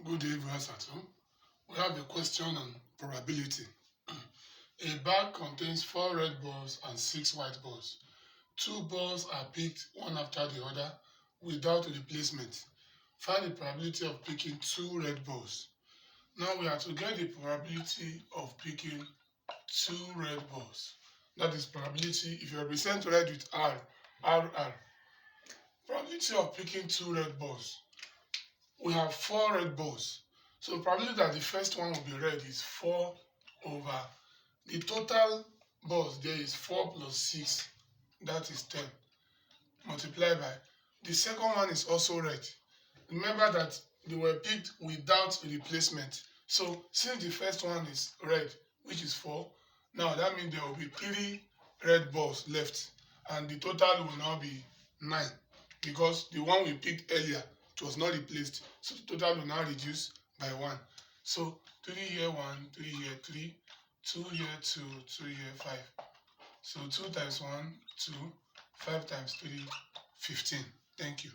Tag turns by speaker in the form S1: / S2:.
S1: Good day, viewers at home. We have a question on probability. A bag contains 4 red balls and 6 white balls. 2 balls are picked one after the other without replacement. Find the probability of picking 2 red balls. Now we have to get the probability of picking 2 red balls. That is probability, if you represent red with R. Probability of picking 2 red balls. We have 4 red balls. So the probability that the first one will be red is 4 over the total balls there is 4 plus 6, that is 10, multiplied by the second one is also red. Remember that they were picked without replacement. So since the first one is red, which is 4, now that means there will be 3 red balls left, and the total will now be 9 because the one we picked earlier was not replaced. So the total will now reduce by 1. So 3 here 1, 3 here 3, 2 here 2, 2 here 5. So 2 times 1, 2, 5 times 3, 15. Thank you.